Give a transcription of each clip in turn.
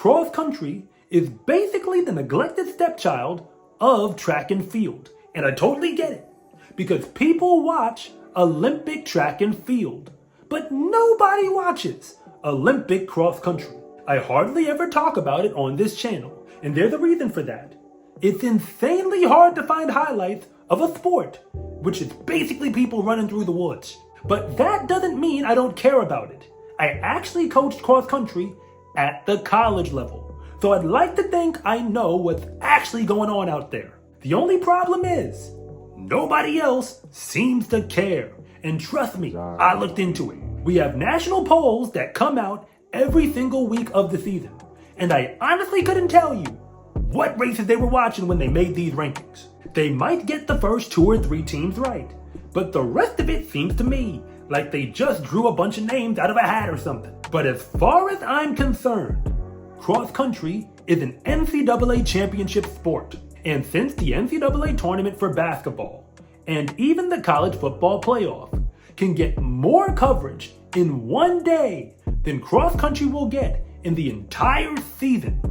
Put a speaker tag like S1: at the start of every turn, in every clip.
S1: cross country is basically the neglected stepchild of track and field. And I totally get it, because people watch Olympic track and field, but nobody watches Olympic cross country. I hardly ever talk about it on this channel, and there's a reason for that. It's insanely hard to find highlights of a sport, which is basically people running through the woods. But that doesn't mean I don't care about it. I actually coached cross country at the college level, so I'd like to think I know what's actually going on out there. The only problem is, nobody else seems to care. And trust me, I looked into it. We have national polls that come out every single week of the season, and I honestly couldn't tell you what races they were watching when they made these rankings. They might get the first 2 or 3 teams right, but the rest of it seems to me like they just drew a bunch of names out of a hat or something. But as far as I'm concerned, cross country is an NCAA championship sport. And since the NCAA tournament for basketball and even the college football playoff can get more coverage in one day than cross country will get in the entire season,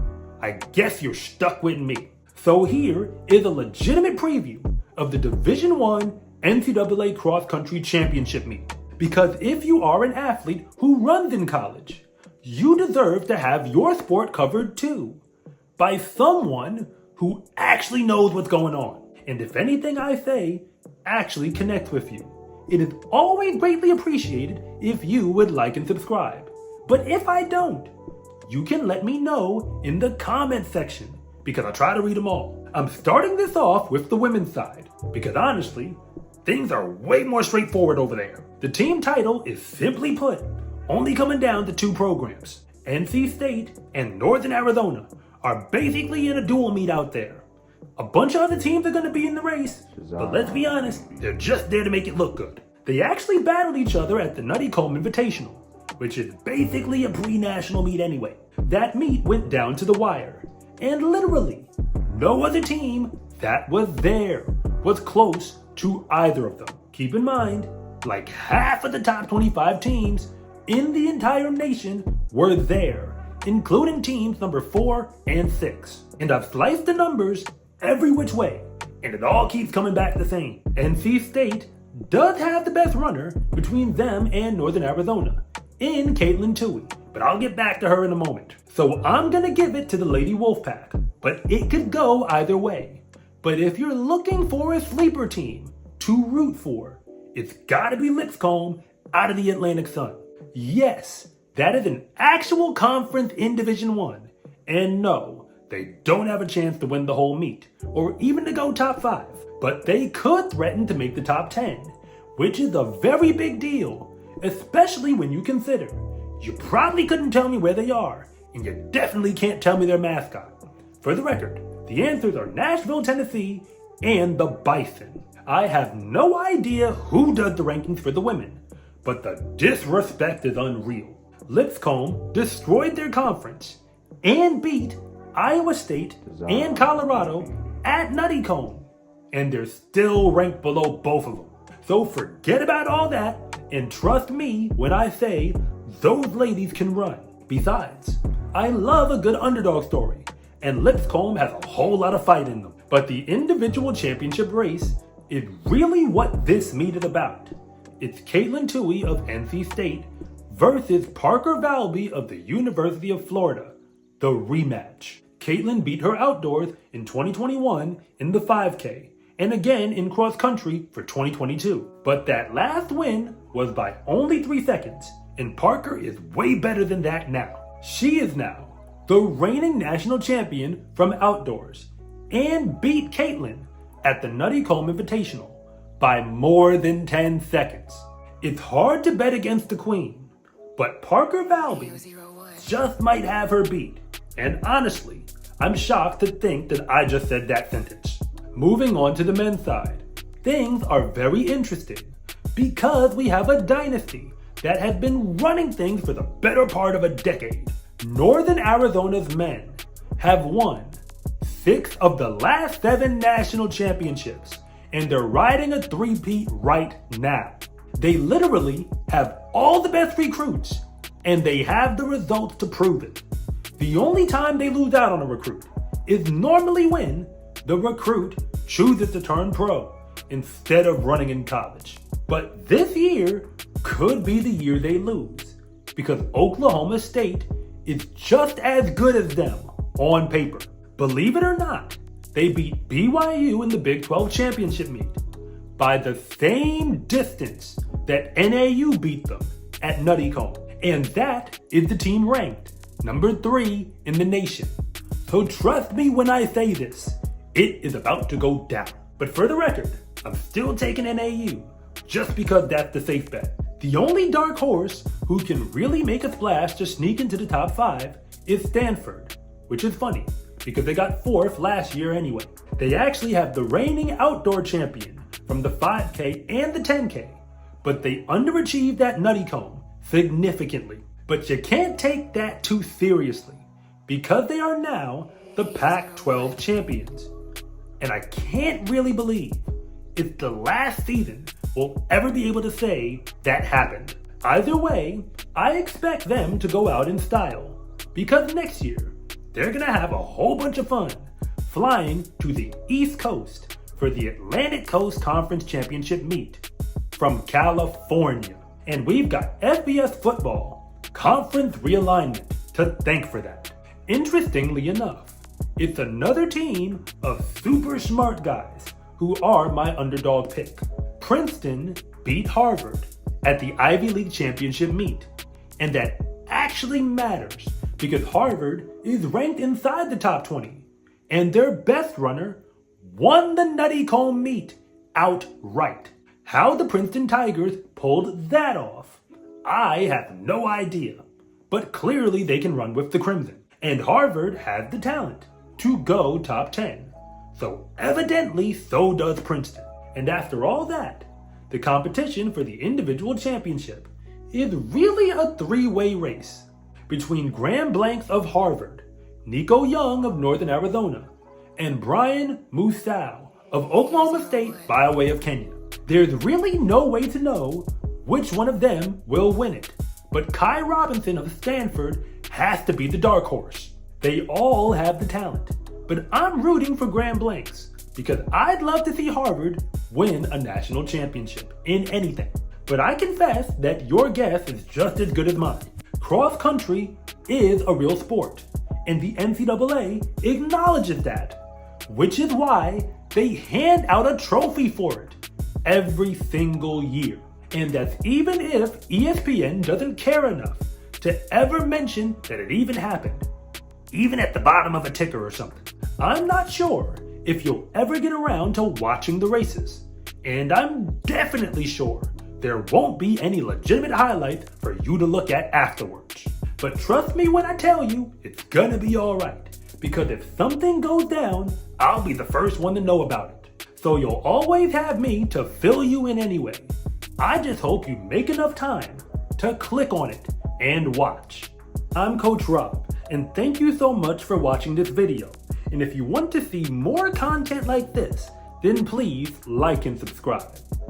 S1: I guess you're stuck with me. So here is a legitimate preview of the Division I NCAA cross country championship meet. Because if you are an athlete who runs in college, you deserve to have your sport covered too, by someone who actually knows what's going on. And if anything I say actually connects with you, it is always greatly appreciated if you would like and subscribe. But if I don't, you can let me know in the comment section, because I try to read them all. I'm starting this off with the women's side, because honestly, things are way more straightforward over there. The team title is simply put, only coming down to 2 programs. NC State and Northern Arizona are basically in a dual meet out there. A bunch of other teams are going to be in the race, but let's be honest, they're just there to make it look good. They actually battled each other at the Lipscomb Invitational, which is basically a pre-national meet anyway. That meet went down to the wire, and literally, no other team that was there was close to either of them. Keep in mind, like half of the top 25 teams in the entire nation were there, including teams number 4 and 6. And I've sliced the numbers every which way, and it all keeps coming back the same. NC State does have the best runner between them and Northern Arizona, in Katelyn Tuohy, but I'll get back to her in a moment. So I'm gonna give it to the Lady Wolfpack, but it could go either way. But if you're looking for a sleeper team to root for, it's gotta be Lipscomb out of the Atlantic Sun. Yes, that is an actual conference in Division I, and no, they don't have a chance to win the whole meet, or even to go top 5, but they could threaten to make the top 10, which is a very big deal, especially when you consider you probably couldn't tell me where they are, and you definitely can't tell me their mascot. For the record, the answers are Nashville, Tennessee, and the Bison. I have no idea who does the rankings for the women, but the disrespect is unreal. Lipscomb destroyed their conference and beat Iowa State and Colorado at Nuttycombe, and they're still ranked below both of them. So forget about all that and trust me when I say those ladies can run. Besides, I love a good underdog story, and Lipscomb has a whole lot of fight in them. But the individual championship race is really what this meet is about. It's Katelyn Tuohy of NC State versus Parker Valby of the University of Florida, the rematch. Katelyn beat her outdoors in 2021 in the 5K, and again in cross country for 2022. But that last win was by only 3 seconds, and Parker is way better than that now. She is now the reigning national champion from outdoors, and beat Katelyn at the Nuttycombe Invitational by more than 10 seconds. It's hard to bet against the queen, but Parker Valby just might have her beat. And honestly, I'm shocked to think that I just said that sentence. Moving on to the men's side, things are very interesting because we have a dynasty that has been running things for the better part of a decade. Northern Arizona's men have won 6 of the last 7 national championships, and they're riding a 3-peat right now. They literally have all the best recruits, and they have the results to prove it. The only time they lose out on a recruit is normally when the recruit chooses to turn pro instead of running in college. But this year could be the year they lose, because Oklahoma State is just as good as them on paper. Believe it or not, they beat BYU in the Big 12 championship meet by the same distance that NAU beat them at Nuttycombe. And that is the team ranked number 3 in the nation. So trust me when I say this, it is about to go down. But for the record, I'm still taking NAU just because that's the safe bet. The only dark horse who can really make a splash to sneak into the top 5 is Stanford, which is funny because they got 4th last year anyway. They actually have the reigning outdoor champion from the 5K and the 10K, but they underachieved at Nuttycombe significantly. But you can't take that too seriously because they are now the Pac-12 champions. And I can't really believe it's the last season we'll ever be able to say that happened. Either way, I expect them to go out in style, because next year, they're gonna have a whole bunch of fun flying to the East Coast for the Atlantic Coast Conference Championship meet from California. And we've got FBS football conference realignment to thank for that. Interestingly enough, it's another team of super smart guys who are my underdog pick. Princeton beat Harvard at the Ivy League championship meet. And that actually matters because Harvard is ranked inside the top 20. And their best runner won the Nuttycombe meet outright. How the Princeton Tigers pulled that off, I have no idea. But clearly they can run with the Crimson. And Harvard has the talent to go top 10. So evidently so does Princeton. And after all that, the competition for the individual championship is really a 3-way race between Graham Blanks of Harvard, Nico Young of Northern Arizona, and Brian Musau of Oklahoma State by way of Kenya. There's really no way to know which one of them will win it, but Kai Robinson of Stanford has to be the dark horse. They all have the talent, but I'm rooting for Graham Blanks because I'd love to see Harvard win a national championship in anything. But I confess that your guess is just as good as mine. Cross country is a real sport, and the NCAA acknowledges that, which is why they hand out a trophy for it every single year. And that's even if ESPN doesn't care enough to ever mention that it even happened, even at the bottom of a ticker or something. I'm not sure if you'll ever get around to watching the races, and I'm definitely sure there won't be any legitimate highlights for you to look at afterwards. But trust me when I tell you, it's gonna be alright, because if something goes down, I'll be the first one to know about it. So you'll always have me to fill you in anyway. I just hope you make enough time to click on it and watch. I'm Coach Rob, and thank you so much for watching this video. And if you want to see more content like this, then please like and subscribe.